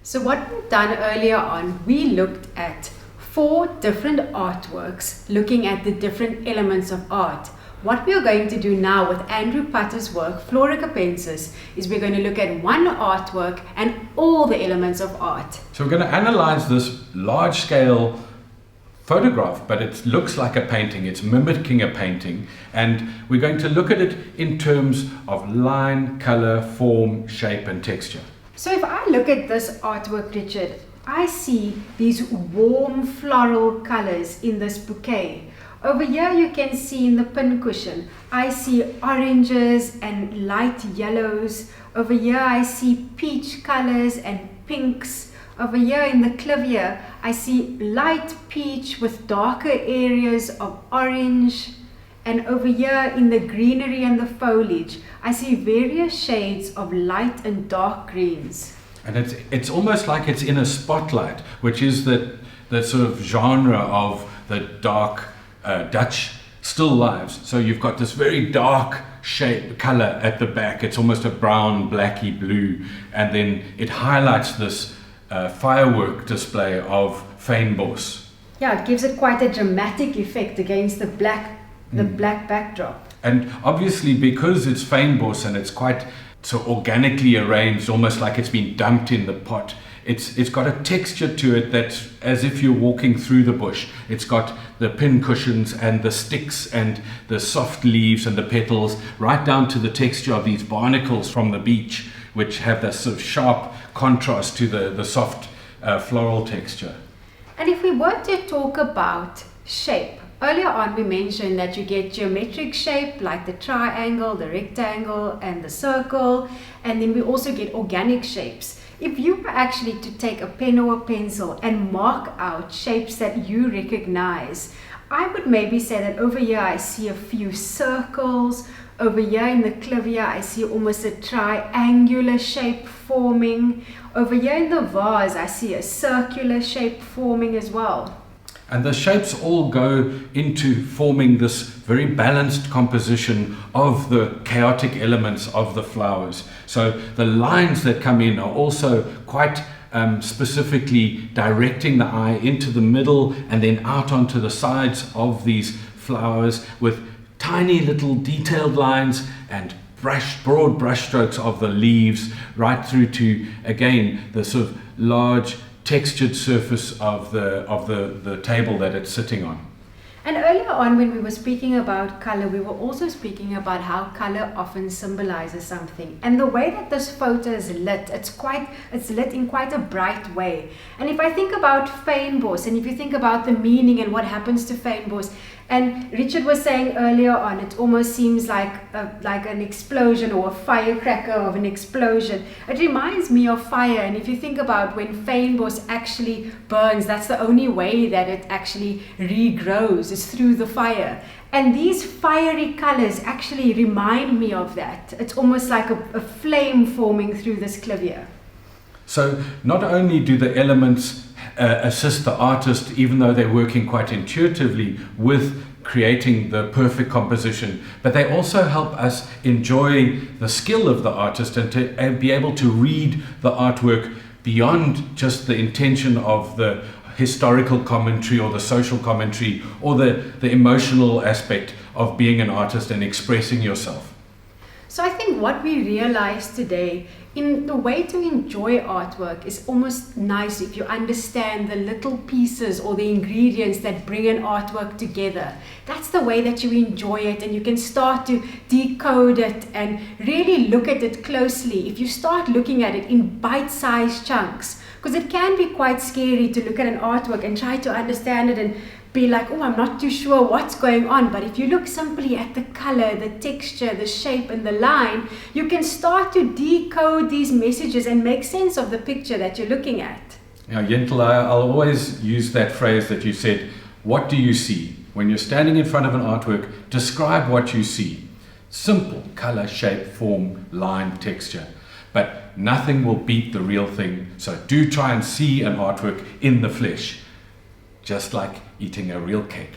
So what we've done earlier on, we looked at 4 different artworks looking at the different elements of art. What we are going to do now with Andrew Putter's work, Flora Capensis, is we're going to look at one artwork and all the elements of art. So we're going to analyze this large-scale photograph, but it looks like a painting. It's mimicking a painting, and we're going to look at it in terms of line, color, form, shape, and texture. So if I look at this artwork, Richard, I see these warm floral colors in this bouquet. Over here you can see in the pincushion, I see oranges and light yellows. Over here I see peach colors and pinks. Over here in the clavier, I see light peach with darker areas of orange. And over here in the greenery and the foliage, I see various shades of light and dark greens. And it's almost like it's in a spotlight, which is the sort of genre of the dark Dutch still lifes. So you've got this very dark shape, color at the back. It's almost a brown, blacky blue. And then it highlights this firework display of fynbos. Yeah, it gives it quite a dramatic effect against the black backdrop. And obviously because it's fynbos and it's quite so organically arranged, almost like it's been dumped in the pot, it's got a texture to it that's as if you're walking through the bush. It's got the pin cushions and the sticks and the soft leaves and the petals, right down to the texture of these barnacles from the beach, which have this sort of sharp contrast to the soft floral texture. And if we were to talk about shape, earlier on we mentioned that you get geometric shape like the triangle, the rectangle and the circle, and then we also get organic shapes. If you were actually to take a pen or a pencil and mark out shapes that you recognize, I would maybe say that over here I see a few circles. Over here in the clavier I see almost a triangular shape forming. Over here in the vase I see a circular shape forming as well. And the shapes all go into forming this very balanced composition of the chaotic elements of the flowers. So the lines that come in are also quite specifically directing the eye into the middle and then out onto the sides of these flowers with tiny little detailed lines and broad brush strokes of the leaves, right through to, again, the sort of large textured surface of the table that it's sitting on. And earlier on when we were speaking about color, we were also speaking about how color often symbolizes something. And the way that this photo is lit, it's lit in quite a bright way. And if I think about fynbos, and if you think about the meaning and what happens to fynbos, and Richard was saying earlier on, it almost seems like an explosion or a firecracker of an explosion. It reminds me of fire, and if you think about when fynbos actually burns, that's the only way that it actually regrows, is through the fire. And these fiery colors actually remind me of that. It's almost like a flame forming through this clavier. So not only do the elements assist the artist, even though they're working quite intuitively with creating the perfect composition, but they also help us enjoy the skill of the artist and to be able to read the artwork beyond just the intention of the historical commentary or the social commentary or the emotional aspect of being an artist and expressing yourself. So I think what we realize today, in the way to enjoy artwork, is almost nice if you understand the little pieces or the ingredients that bring an artwork together. That's the way that you enjoy it, and you can start to decode it and really look at it closely. If you start looking at it in bite-sized chunks, because it can be quite scary to look at an artwork and try to understand it and be like, oh, I'm not too sure what's going on. But if you look simply at the color, the texture, the shape and the line, you can start to decode these messages and make sense of the picture that you're looking at. Now, Yentl, I'll always use that phrase that you said, what do you see? When you're standing in front of an artwork, describe what you see. Simple, color, shape, form, line, texture. But nothing will beat the real thing. So do try and see an artwork in the flesh, just like eating a real cake.